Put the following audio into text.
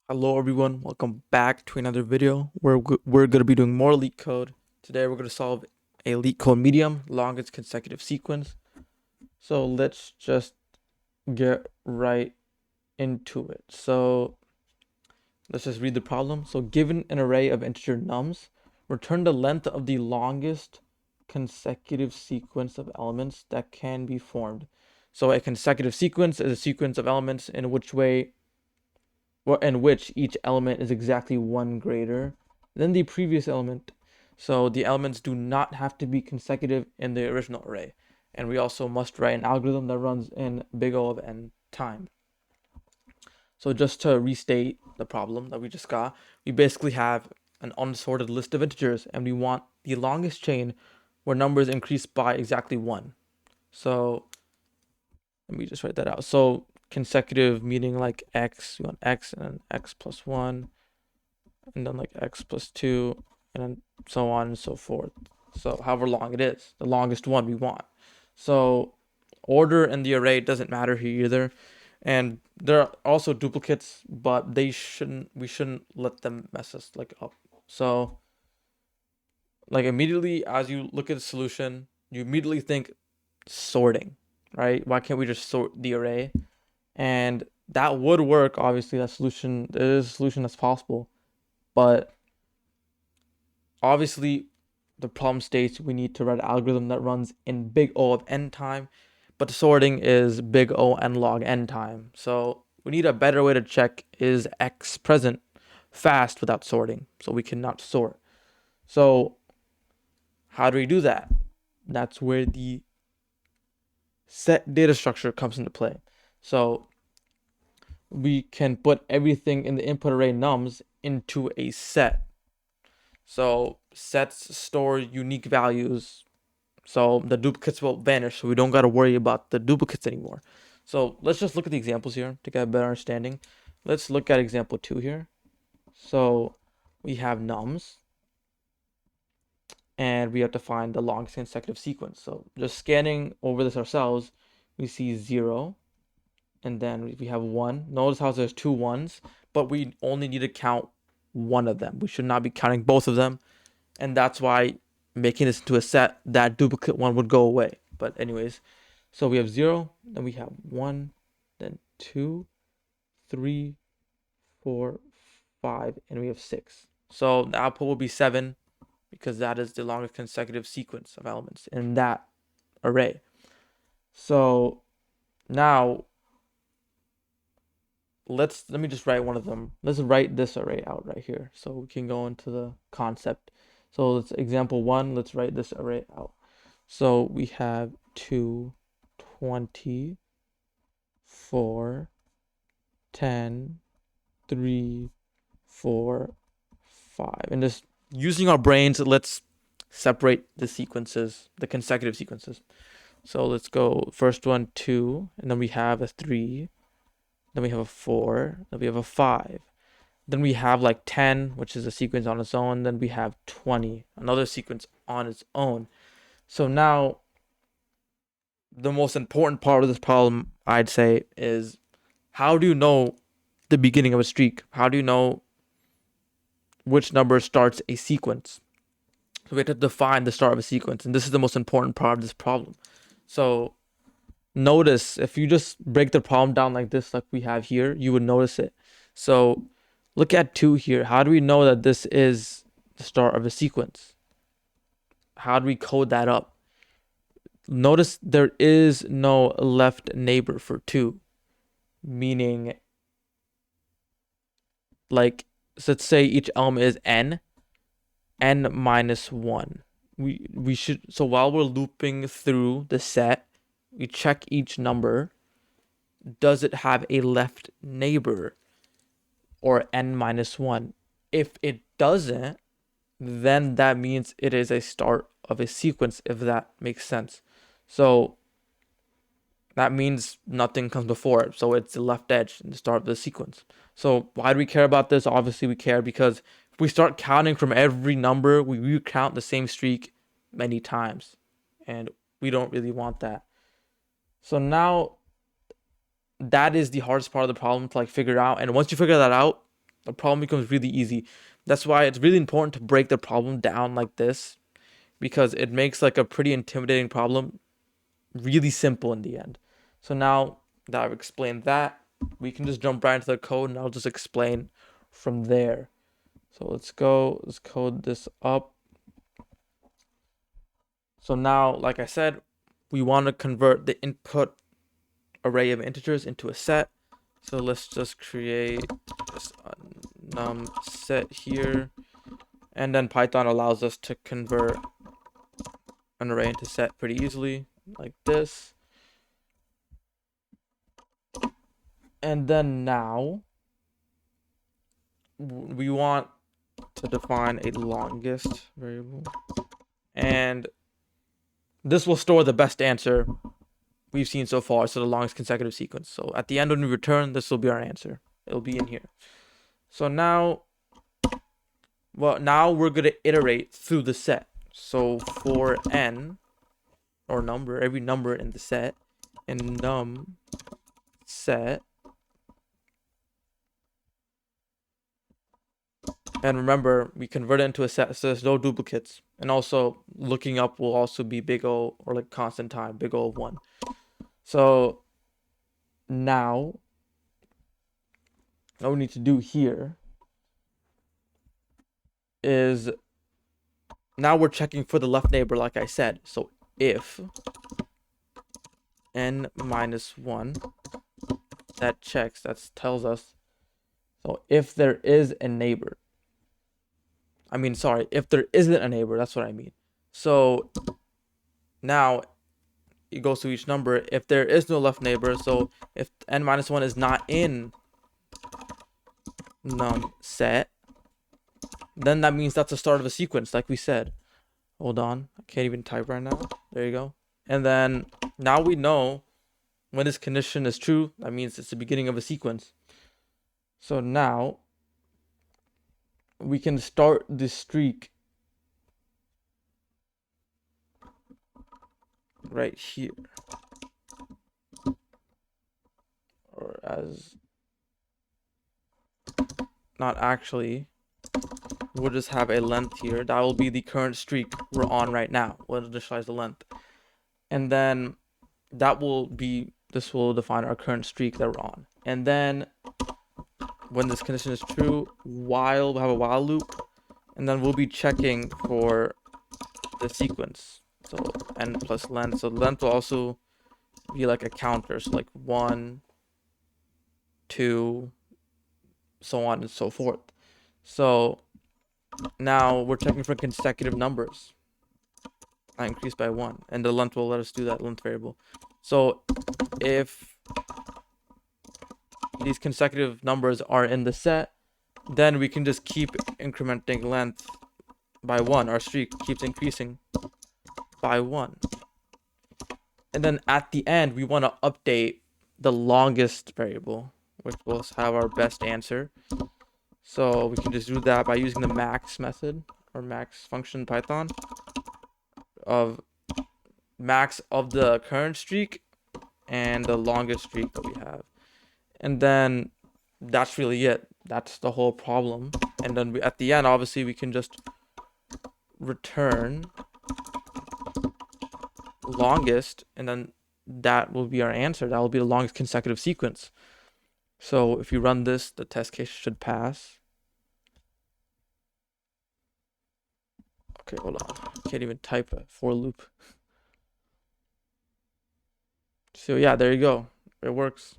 Hello everyone, welcome back to another video where we're going to be doing more Leetcode. Today we're going to solve a Leetcode medium, longest consecutive sequence. So let's just get right into it. So let's just read the problem. So given an array of integer nums, return the length of the longest consecutive sequence of elements that can be formed. So a consecutive sequence is a sequence of elements in which each element is exactly one greater than the previous element. So the elements do not have to be consecutive in the original array. And we also must write an algorithm that runs in big O of n time. So just to restate the problem that we just got, we basically have an unsorted list of integers and we want the longest chain where numbers increase by exactly 1. So let me just write that out. So consecutive meaning like x, you want x and then x plus 1, and then like x plus 2, and then so on and so forth. So however long it is, the longest one we want. So order in the array doesn't matter here either. And there are also duplicates, but we shouldn't let them mess us like up. So like immediately as you look at the solution, you immediately think sorting, right? Why can't we just sort the array? And that would work, obviously. That solution, there is a solution that's possible, but obviously the problem states we need to write an algorithm that runs in big O of n time, but the sorting is big O n log n time. So we need a better way to check is x present fast without sorting, so we cannot sort. So how do we do that? That's where the set data structure comes into play. So we can put everything in the input array nums into a set. So sets store unique values, so the duplicates will vanish, so we don't got to worry about the duplicates anymore. So let's just look at the examples here to get a better understanding. Let's look at example 2 here. So we have nums, and we have to find the longest consecutive sequence. So just scanning over this ourselves, we see 0, and then we have 1. Notice how there's 2 1s, but we only need to count one of them. We should not be counting both of them, and that's why making this into a set, that duplicate one would go away. But anyways, so we have 0, then we have 1, then 2, 3, 4, 5, and we have 6. So the output will be 7 because that is the longest consecutive sequence of elements in that array. So now let me just write one of them. Let's write this array out right here so we can go into the concept. So let's example 1, let's write this array out. So we have 2, 20, 4, 10, 3, 4, 5. And just using our brains, let's separate the sequences, the consecutive sequences. So let's go first one, 2, and then we have a 3, then we have a 4, then we have a 5. Then we have like 10, which is a sequence on its own. Then we have 20, another sequence on its own. So now the most important part of this problem, I'd say, is how do you know the beginning of a streak? How do you know which number starts a sequence? So we have to define the start of a sequence, and this is the most important part of this problem. So notice if you just break the problem down like this, like we have here, you would notice it. So look at 2 here. How do we know that this is the start of a sequence? How do we code that up? Notice there is no left neighbor for 2, meaning like, so let's say each element is n minus 1. We should, so while we're looping through the set, we check each number. Does it have a left neighbor or n minus 1? If it doesn't, then that means it is a start of a sequence, if that makes sense. So that means nothing comes before it. So it's the left edge in the start of the sequence. So why do we care about this? Obviously, we care because if we start counting from every number, we recount the same streak many times. And we don't really want that. So now that is the hardest part of the problem to like figure out. And once you figure that out, the problem becomes really easy. That's why it's really important to break the problem down like this, because it makes like a pretty intimidating problem really simple in the end. So now that I've explained that, we can just jump right into the code and I'll just explain from there. So let's code this up. So now, like I said, we want to convert the input array of integers into a set. So let's just create this num set here. And then Python allows us to convert an array into set pretty easily, like this. And then now we want to define a longest variable. And this will store the best answer we've seen so far, so the longest consecutive sequence. So at the end when we return, this will be our answer. It'll be in here. So now, now we're going to iterate through the set. So for n, or number, every number in the set, in num set, and remember, we convert it into a set, so there's no duplicates. And also, looking up will also be big O, or like constant time, big O of 1. So now, what we need to do here is, now we're checking for the left neighbor, like I said. So if n minus 1, that checks, that tells us, so if there is a neighbor, if there isn't a neighbor, that's what I mean. So now it goes to each number. If there is no left neighbor, so if n minus 1 is not in num set, then that means that's the start of a sequence, like we said. Hold on, I can't even type right now. There you go. And then now we know when this condition is true, that means it's the beginning of a sequence. So now we can start this streak right here, or as, not actually, we'll just have a length here. That will be the current streak we're on right now. We'll initialize the length, and then that will be, this will define our current streak that we're on. And then when this condition is true, while, we'll have a while loop, and then we'll be checking for the sequence. So n plus length. So length will also be like a counter, so like 1, 2, so on and so forth. So now we're checking for consecutive numbers. I increased by 1, and the length will let us do that, length variable. So if these consecutive numbers are in the set, then we can just keep incrementing length by 1. Our streak keeps increasing by 1. And then at the end, we want to update the longest variable, which will have our best answer. So we can just do that by using the max method, or max function in Python, of max of the current streak and the longest streak that we have. And then that's really it. That's the whole problem. And then at the end, obviously, we can just return longest, and then that will be our answer. That will be the longest consecutive sequence. So if you run this, the test case should pass. Okay, hold on. Can't even type a for loop. So yeah, there you go. It works.